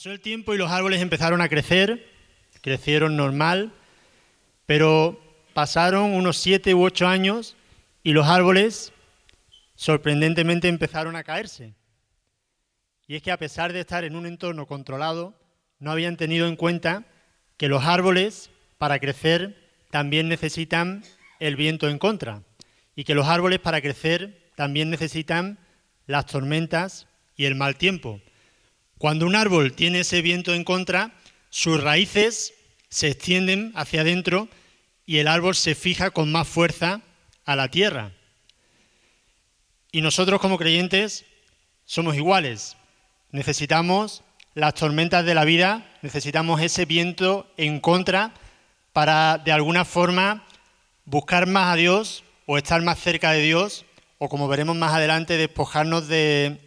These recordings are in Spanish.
Pasó el tiempo y los árboles empezaron a crecer, crecieron normal, pero pasaron unos 7 u 8 años y los árboles sorprendentemente empezaron a caerse. Y es que a pesar de estar en un entorno controlado, no habían tenido en cuenta que los árboles, para crecer, también necesitan el viento en contra, y que los árboles, para crecer, también necesitan las tormentas y el mal tiempo. Cuando un árbol tiene ese viento en contra, sus raíces se extienden hacia adentro y el árbol se fija con más fuerza a la tierra. Y nosotros como creyentes somos iguales. Necesitamos las tormentas de la vida, necesitamos ese viento en contra para de alguna forma buscar más a Dios o estar más cerca de Dios o, como veremos más adelante, despojarnos de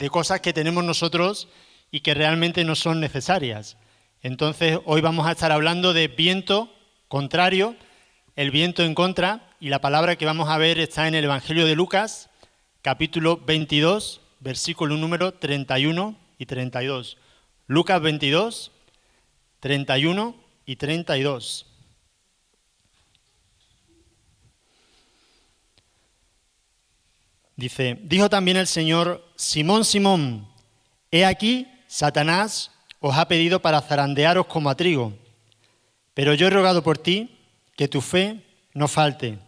cosas que tenemos nosotros y que realmente no son necesarias. Entonces, hoy vamos a estar hablando de viento contrario, el viento en contra, y la palabra que vamos a ver está en el Evangelio de Lucas, capítulo 22, versículo número 31 y 32. Lucas 22, 31 y 32. Dice, dijo también el Señor, Simón, Simón, he aquí, Satanás os ha pedido para zarandearos como a trigo, pero yo he rogado por ti que tu fe no falte.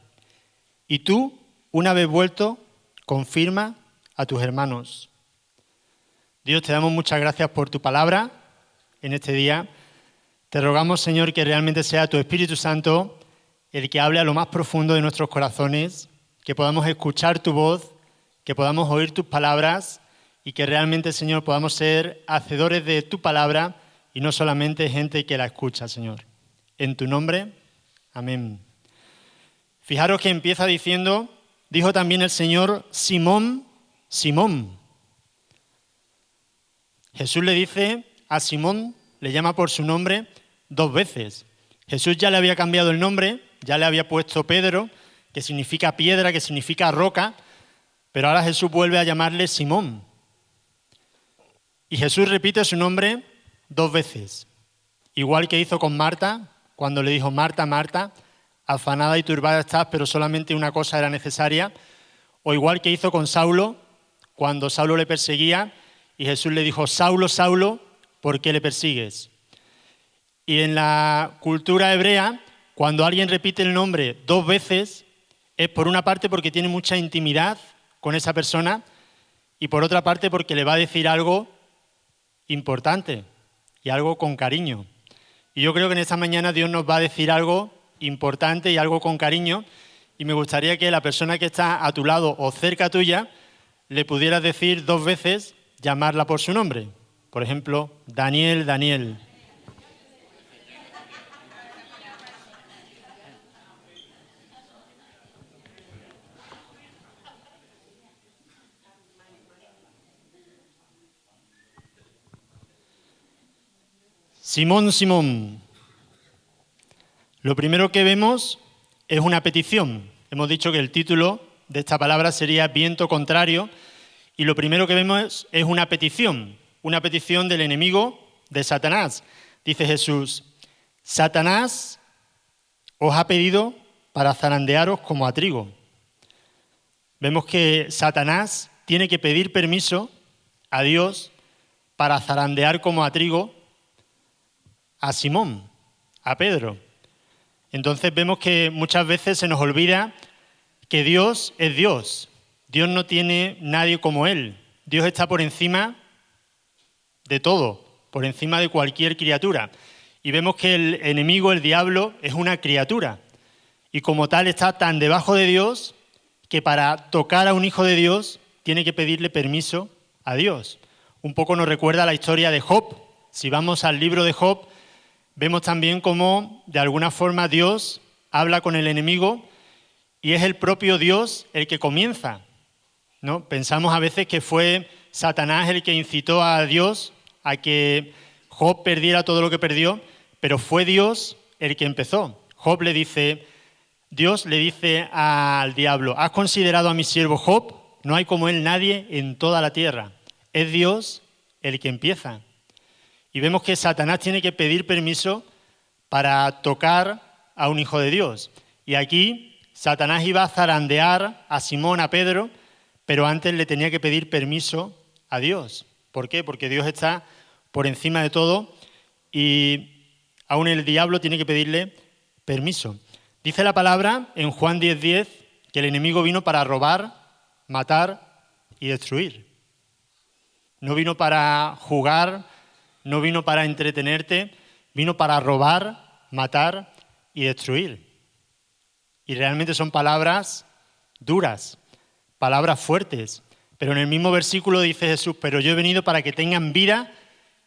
Y tú, una vez vuelto, confirma a tus hermanos. Dios, te damos muchas gracias por tu palabra en este día. Te rogamos, Señor, que realmente sea tu Espíritu Santo el que hable a lo más profundo de nuestros corazones, que podamos escuchar tu voz, que podamos oír tus palabras y que realmente, Señor, podamos ser hacedores de tu palabra y no solamente gente que la escucha, Señor. En tu nombre, amén. Fijaros que empieza diciendo, dijo también el Señor, Simón, Simón. Jesús le dice a Simón, le llama por su nombre 2 veces. Jesús ya le había cambiado el nombre, ya le había puesto Pedro, que significa piedra, que significa roca, pero ahora Jesús vuelve a llamarle Simón. Y Jesús repite su nombre 2 veces, igual que hizo con Marta, cuando le dijo, Marta, Marta, afanada y turbada estás, pero solamente una cosa era necesaria, o igual que hizo con Saulo, cuando Saulo le perseguía, y Jesús le dijo, Saulo, Saulo, ¿por qué le persigues? Y en la cultura hebrea, cuando alguien repite el nombre 2 veces, es por una parte porque tiene mucha intimidad con esa persona, y por otra parte porque le va a decir algo importante y algo con cariño. Y yo creo que en esta mañana Dios nos va a decir algo importante y algo con cariño, y me gustaría que la persona que está a tu lado o cerca tuya le pudieras decir 2 veces, llamarla por su nombre. Por ejemplo, Daniel, Daniel. Simón, Simón. Lo primero que vemos es una petición. Hemos dicho que el título de esta palabra sería viento contrario, y lo primero que vemos es una petición del enemigo de Satanás. Dice Jesús, Satanás os ha pedido para zarandearos como a trigo. Vemos que Satanás tiene que pedir permiso a Dios para zarandear como a trigo a Simón, a Pedro. Entonces vemos que muchas veces se nos olvida que Dios es Dios. Dios no tiene nadie como Él. Dios está por encima de todo, por encima de cualquier criatura. Y vemos que el enemigo, el diablo, es una criatura. Y como tal está tan debajo de Dios que para tocar a un hijo de Dios tiene que pedirle permiso a Dios. Un poco nos recuerda la historia de Job. Si vamos al libro de Job, vemos también cómo de alguna forma Dios habla con el enemigo y es el propio Dios el que comienza, ¿no? Pensamos a veces que fue Satanás el que incitó a Dios a que Job perdiera todo lo que perdió, pero fue Dios el que empezó. Dios le dice al diablo, ¿has considerado a mi siervo Job? No hay como él nadie en toda la tierra. Es Dios el que empieza. Y vemos que Satanás tiene que pedir permiso para tocar a un hijo de Dios. Y aquí Satanás iba a zarandear a Simón, a Pedro, pero antes le tenía que pedir permiso a Dios. ¿Por qué? Porque Dios está por encima de todo y aún el diablo tiene que pedirle permiso. Dice la palabra en Juan 10:10 que el enemigo vino para robar, matar y destruir. No vino para jugar, no vino para entretenerte, vino para robar, matar y destruir. Y realmente son palabras duras, palabras fuertes. Pero en el mismo versículo dice Jesús, pero yo he venido para que tengan vida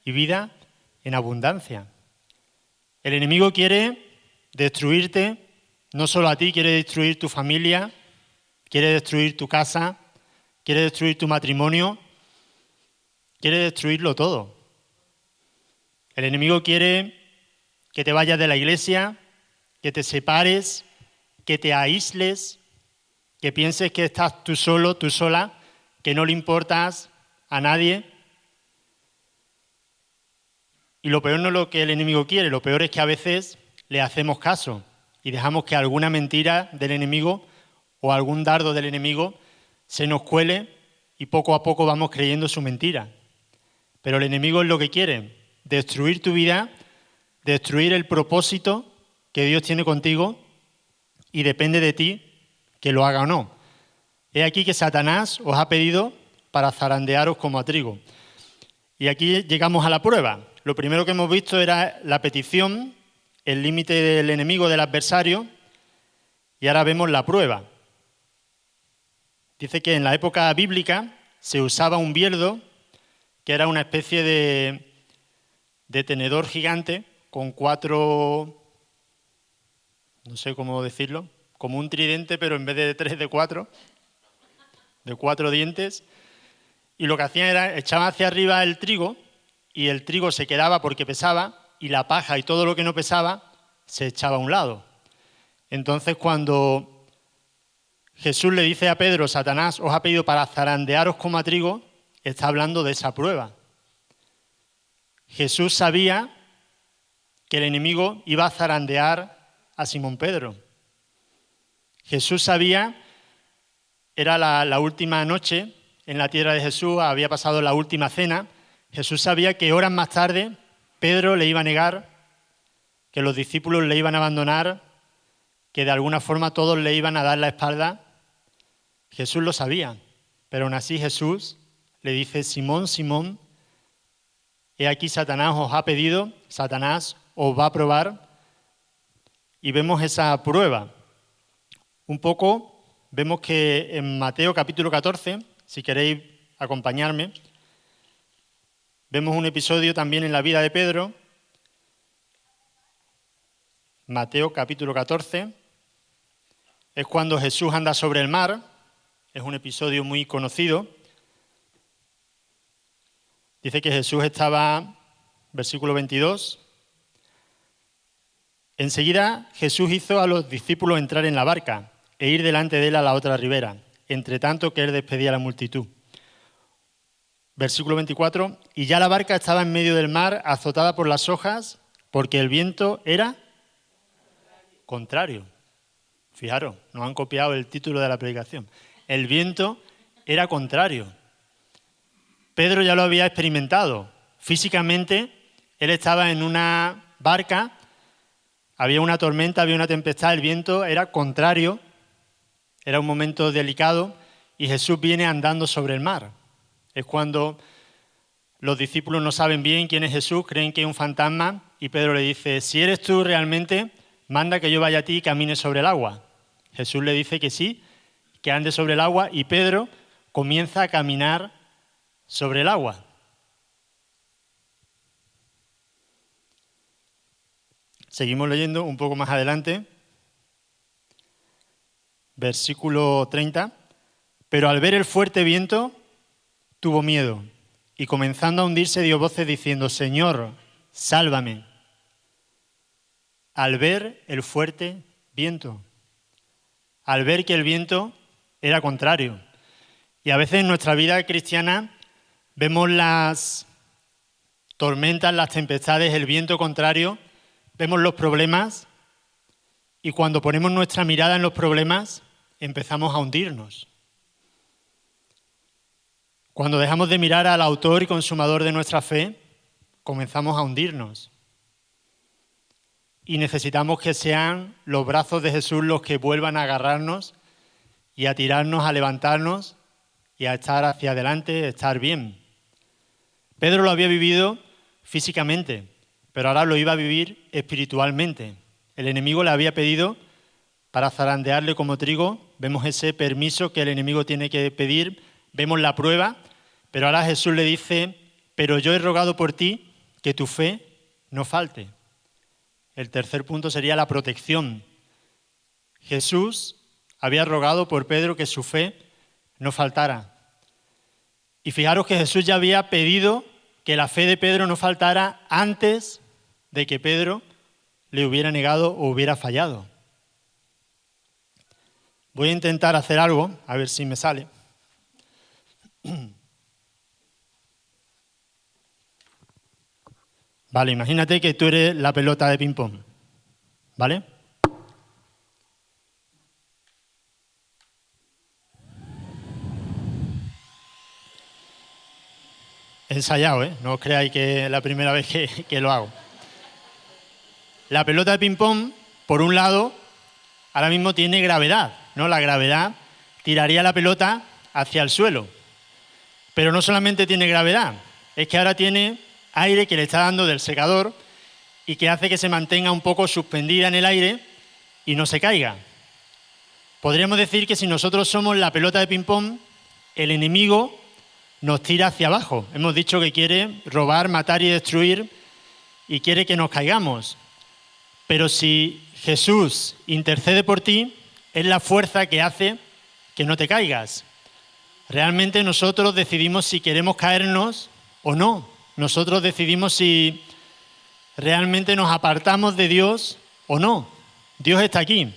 y vida en abundancia. El enemigo quiere destruirte, no solo a ti, quiere destruir tu familia, quiere destruir tu casa, quiere destruir tu matrimonio, quiere destruirlo todo. El enemigo quiere que te vayas de la iglesia, que te separes, que te aísles, que pienses que estás tú solo, tú sola, que no le importas a nadie. Y lo peor no es lo que el enemigo quiere, lo peor es que a veces le hacemos caso y dejamos que alguna mentira del enemigo o algún dardo del enemigo se nos cuele y poco a poco vamos creyendo su mentira. Pero el enemigo es lo que quiere, destruir tu vida, destruir el propósito que Dios tiene contigo y depende de ti que lo haga o no. He aquí que Satanás os ha pedido para zarandearos como a trigo. Y aquí llegamos a la prueba. Lo primero que hemos visto era la petición, el límite del enemigo, del adversario, y ahora vemos la prueba. Dice que en la época bíblica se usaba un bieldo, que era una especie de tenedor gigante con 4, no sé cómo decirlo, como un tridente, pero en vez de 3, de 4 dientes. Y lo que hacían era echaban hacia arriba el trigo y el trigo se quedaba porque pesaba y la paja y todo lo que no pesaba se echaba a un lado. Entonces cuando Jesús le dice a Pedro, Satanás os ha pedido para zarandearos como a trigo, está hablando de esa prueba. Jesús sabía que el enemigo iba a zarandear a Simón Pedro. Jesús sabía, era la última noche en la tierra de Jesús, había pasado la última cena. Jesús sabía que horas más tarde Pedro le iba a negar, que los discípulos le iban a abandonar, que de alguna forma todos le iban a dar la espalda. Jesús lo sabía, pero aún así Jesús le dice, Simón, Simón, he aquí Satanás os ha pedido, Satanás os va a probar, y vemos esa prueba. Un poco, vemos que en Mateo capítulo 14, si queréis acompañarme, vemos un episodio también en la vida de Pedro. Mateo capítulo 14, es cuando Jesús anda sobre el mar, es un episodio muy conocido. Dice que Jesús estaba, versículo 22, enseguida Jesús hizo a los discípulos entrar en la barca e ir delante de él a la otra ribera, entre tanto que él despedía a la multitud. Versículo 24, y ya la barca estaba en medio del mar, azotada por las olas, porque el viento era contrario. Fijaros, nos han copiado el título de la predicación. El viento era contrario. Pedro ya lo había experimentado. Físicamente, él estaba en una barca, había una tormenta, había una tempestad, el viento era contrario, era un momento delicado y Jesús viene andando sobre el mar. Es cuando los discípulos no saben bien quién es Jesús, creen que es un fantasma y Pedro le dice, si eres tú realmente, manda que yo vaya a ti y camine sobre el agua. Jesús le dice que sí, que ande sobre el agua y Pedro comienza a caminar sobre el agua. Seguimos leyendo un poco más adelante. Versículo 30. Pero al ver el fuerte viento, tuvo miedo y comenzando a hundirse dio voces diciendo, Señor, sálvame. Al ver el fuerte viento. Al ver que el viento era contrario. Y a veces en nuestra vida cristiana vemos las tormentas, las tempestades, el viento contrario, vemos los problemas y cuando ponemos nuestra mirada en los problemas empezamos a hundirnos. Cuando dejamos de mirar al autor y consumador de nuestra fe, comenzamos a hundirnos. Y necesitamos que sean los brazos de Jesús los que vuelvan a agarrarnos y a tirarnos, a levantarnos y a estar hacia adelante, a estar bien. Pedro lo había vivido físicamente, pero ahora lo iba a vivir espiritualmente. El enemigo le había pedido para zarandearle como trigo. Vemos ese permiso que el enemigo tiene que pedir, vemos la prueba, pero ahora Jesús le dice, pero yo he rogado por ti que tu fe no falte. El tercer punto sería la protección. Jesús había rogado por Pedro que su fe no faltara. Y fijaros que Jesús ya había pedido que la fe de Pedro no faltara antes de que Pedro le hubiera negado o hubiera fallado. Voy a intentar hacer algo, a ver si me sale. Vale, imagínate que tú eres la pelota de ping-pong, ¿vale? He ensayado, ¿eh? No os creáis que es la primera vez que lo hago. La pelota de ping-pong, por un lado, ahora mismo tiene gravedad, ¿no? La gravedad tiraría la pelota hacia el suelo. Pero no solamente tiene gravedad, es que ahora tiene aire que le está dando del secador y que hace que se mantenga un poco suspendida en el aire y no se caiga. Podríamos decir que si nosotros somos la pelota de ping-pong, el enemigo nos tira hacia abajo. Hemos dicho que quiere robar, matar y destruir y quiere que nos caigamos. Pero si Jesús intercede por ti, es la fuerza que hace que no te caigas. Realmente nosotros decidimos si queremos caernos o no. Nosotros decidimos si realmente nos apartamos de Dios o no. Dios está aquí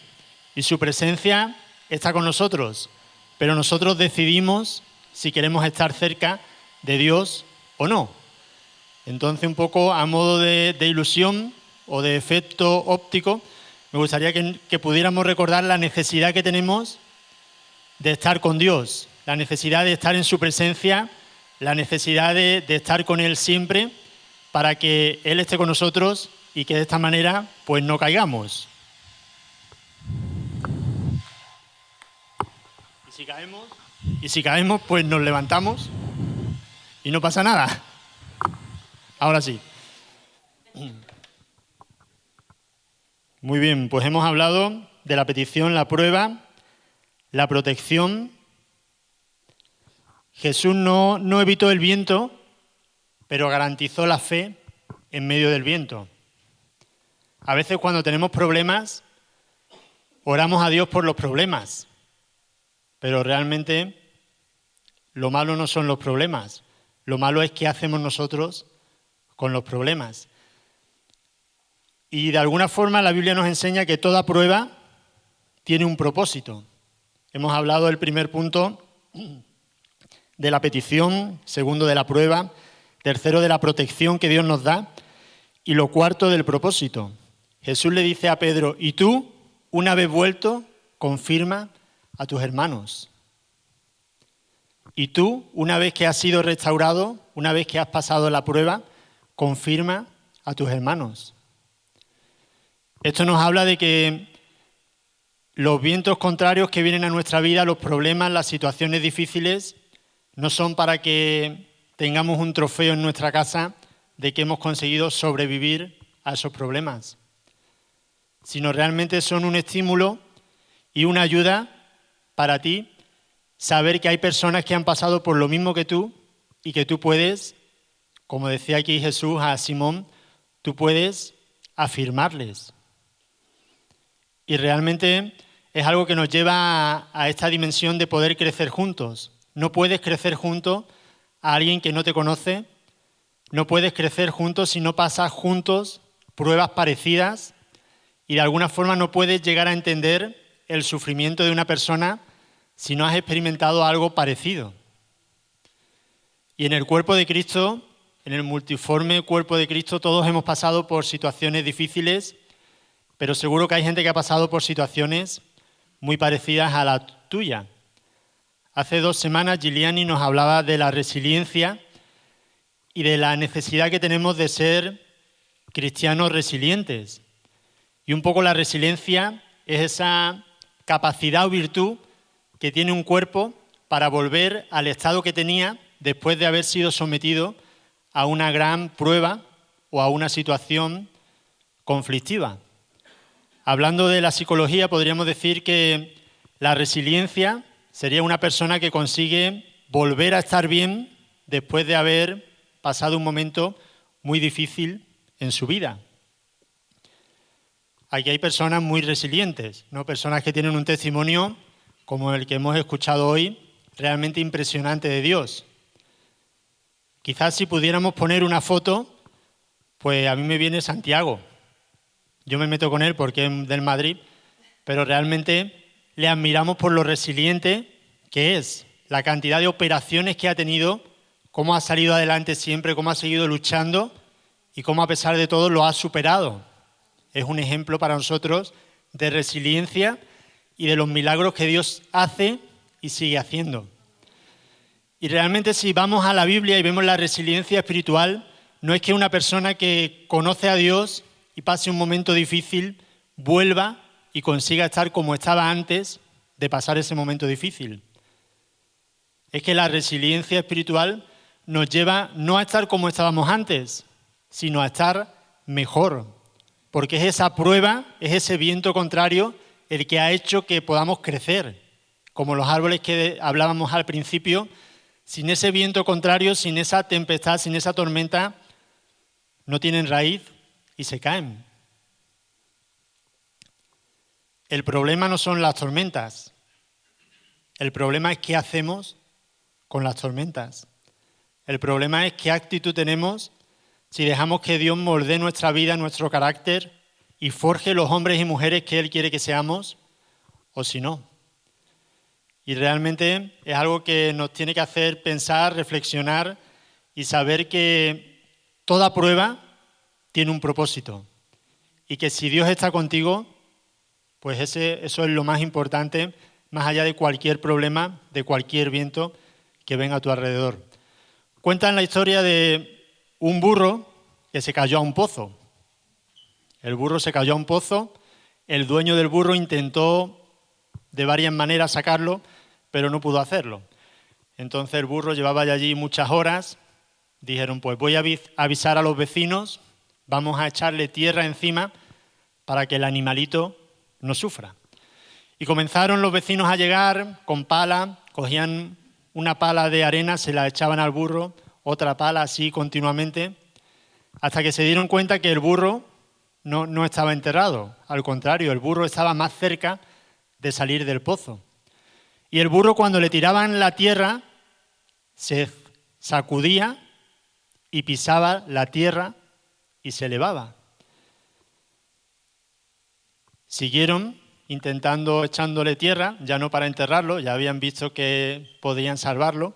y su presencia está con nosotros, pero nosotros decidimos si queremos estar cerca de Dios o no. Entonces, un poco a modo de ilusión o de efecto óptico, me gustaría que pudiéramos recordar la necesidad que tenemos de estar con Dios, la necesidad de estar en su presencia, la necesidad de estar con Él siempre para que Él esté con nosotros y que de esta manera pues no caigamos. Y si caemos pues nos levantamos y no pasa nada. Ahora sí. Muy bien, pues hemos hablado de la petición, la prueba, la protección. Jesús no evitó el viento, pero garantizó la fe en medio del viento. A veces cuando tenemos problemas, oramos a Dios por los problemas, pero realmente lo malo no son los problemas, lo malo es qué hacemos nosotros con los problemas. Y de alguna forma la Biblia nos enseña que toda prueba tiene un propósito. Hemos hablado del primer punto de la petición, segundo de la prueba, tercero de la protección que Dios nos da y lo cuarto del propósito. Jesús le dice a Pedro, y tú, una vez vuelto, confirma a tus hermanos. Y tú, una vez que has sido restaurado, una vez que has pasado la prueba, confirma a tus hermanos. Esto nos habla de que los vientos contrarios que vienen a nuestra vida, los problemas, las situaciones difíciles, no son para que tengamos un trofeo en nuestra casa de que hemos conseguido sobrevivir a esos problemas, sino realmente son un estímulo y una ayuda para ti saber que hay personas que han pasado por lo mismo que tú y que tú puedes, como decía aquí Jesús a Simón, tú puedes afirmarles. Y realmente es algo que nos lleva a esta dimensión de poder crecer juntos. No puedes crecer junto a alguien que no te conoce, no puedes crecer juntos si no pasas juntos pruebas parecidas y de alguna forma no puedes llegar a entender el sufrimiento de una persona si no has experimentado algo parecido. Y en el cuerpo de Cristo en el multiforme cuerpo de Cristo todos hemos pasado por situaciones difíciles, pero seguro que hay gente que ha pasado por situaciones muy parecidas a la tuya. Hace 2 semanas Giuliani nos hablaba de la resiliencia y de la necesidad que tenemos de ser cristianos resilientes. Y un poco la resiliencia es esa capacidad o virtud que tiene un cuerpo para volver al estado que tenía después de haber sido sometido a una gran prueba o a una situación conflictiva. Hablando de la psicología, podríamos decir que la resiliencia sería una persona que consigue volver a estar bien después de haber pasado un momento muy difícil en su vida. Aquí hay personas muy resilientes, ¿no? Personas que tienen un testimonio como el que hemos escuchado hoy, realmente impresionante de Dios. Quizás si pudiéramos poner una foto, pues a mí me viene Santiago. Yo me meto con él porque es del Madrid, pero realmente le admiramos por lo resiliente que es, la cantidad de operaciones que ha tenido, cómo ha salido adelante siempre, cómo ha seguido luchando y cómo a pesar de todo lo ha superado. Es un ejemplo para nosotros de resiliencia y de los milagros que Dios hace y sigue haciendo. Y realmente si vamos a la Biblia y vemos la resiliencia espiritual, no es que una persona que conoce a Dios y pase un momento difícil vuelva y consiga estar como estaba antes de pasar ese momento difícil. Es que la resiliencia espiritual nos lleva no a estar como estábamos antes, sino a estar mejor. Porque es esa prueba, es ese viento contrario el que ha hecho que podamos crecer. Como los árboles que hablábamos al principio, sin ese viento contrario, sin esa tempestad, sin esa tormenta, no tienen raíz y se caen. El problema no son las tormentas. El problema es qué hacemos con las tormentas. El problema es qué actitud tenemos si dejamos que Dios moldee nuestra vida, nuestro carácter y forje los hombres y mujeres que Él quiere que seamos, o si no. Y realmente es algo que nos tiene que hacer pensar, reflexionar y saber que toda prueba tiene un propósito. Y que si Dios está contigo, pues eso es lo más importante, más allá de cualquier problema, de cualquier viento que venga a tu alrededor. Cuentan la historia de un burro que se cayó a un pozo. El burro se cayó a un pozo, el dueño del burro intentó de varias maneras sacarlo, pero no pudo hacerlo. Entonces el burro llevaba ya allí muchas horas, dijeron, pues voy a avisar a los vecinos, vamos a echarle tierra encima para que el animalito no sufra. Y comenzaron los vecinos a llegar con pala, cogían una pala de arena, se la echaban al burro, otra pala así continuamente, hasta que se dieron cuenta que el burro no estaba enterrado. Al contrario, el burro estaba más cerca de salir del pozo. Y el burro, cuando le tiraban la tierra, se sacudía y pisaba la tierra y se elevaba. Siguieron intentando echándole tierra, ya no para enterrarlo, ya habían visto que podían salvarlo,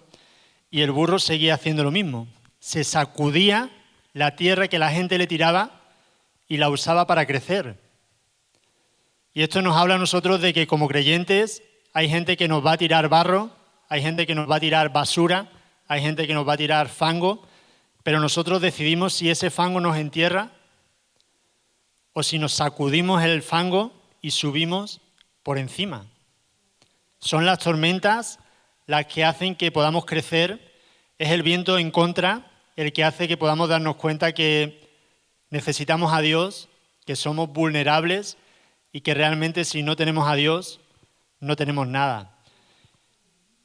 y el burro seguía haciendo lo mismo. Se sacudía la tierra que la gente le tiraba y la usaba para crecer. Y esto nos habla a nosotros de que como creyentes hay gente que nos va a tirar barro, hay gente que nos va a tirar basura, hay gente que nos va a tirar fango, pero nosotros decidimos si ese fango nos entierra o si nos sacudimos el fango y subimos por encima. Son las tormentas las que hacen que podamos crecer, es el viento en contra el que hace que podamos darnos cuenta que necesitamos a Dios, que somos vulnerables y que realmente si no tenemos a Dios, no tenemos nada.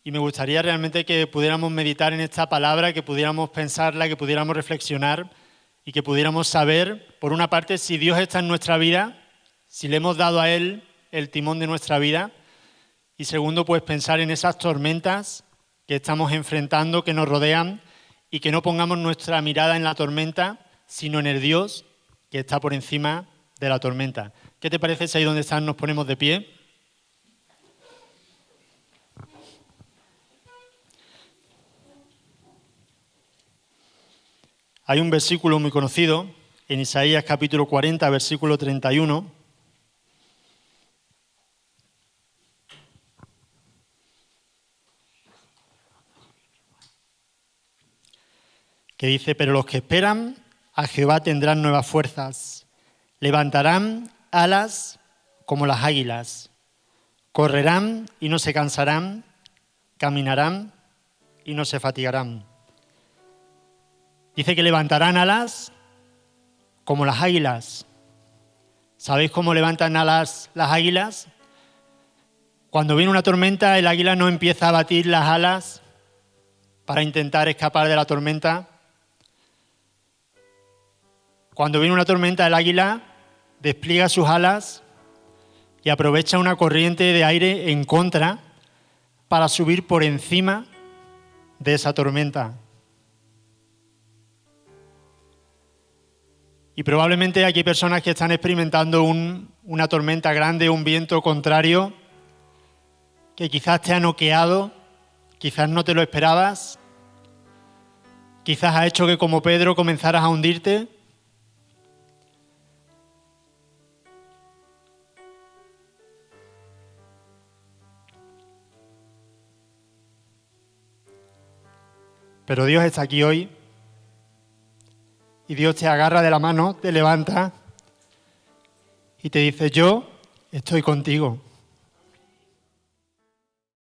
Y me gustaría realmente que pudiéramos meditar en esta palabra, que pudiéramos pensarla, que pudiéramos reflexionar y que pudiéramos saber, por una parte, si Dios está en nuestra vida, si le hemos dado a Él el timón de nuestra vida, y segundo, pues pensar en esas tormentas que estamos enfrentando, que nos rodean, y que no pongamos nuestra mirada en la tormenta, sino en el Dios que está por encima de la tormenta. ¿Qué te parece si ahí donde están nos ponemos de pie? Hay un versículo muy conocido en Isaías capítulo 40, versículo 31, que dice: pero los que esperan a Jehová tendrán nuevas fuerzas, levantarán alas como las águilas, correrán y no se cansarán, caminarán y no se fatigarán. Dice que levantarán alas como las águilas. ¿Sabéis cómo levantan alas las águilas? Cuando viene una tormenta, el águila no empieza a batir las alas para intentar escapar de la tormenta. Cuando viene una tormenta, el águila despliega sus alas y aprovecha una corriente de aire en contra para subir por encima de esa tormenta. Y probablemente aquí hay personas que están experimentando una tormenta grande, un viento contrario, que quizás te ha noqueado, quizás no te lo esperabas, quizás ha hecho que, como Pedro, comenzaras a hundirte. Pero Dios está aquí hoy y Dios te agarra de la mano, te levanta y te dice: yo estoy contigo.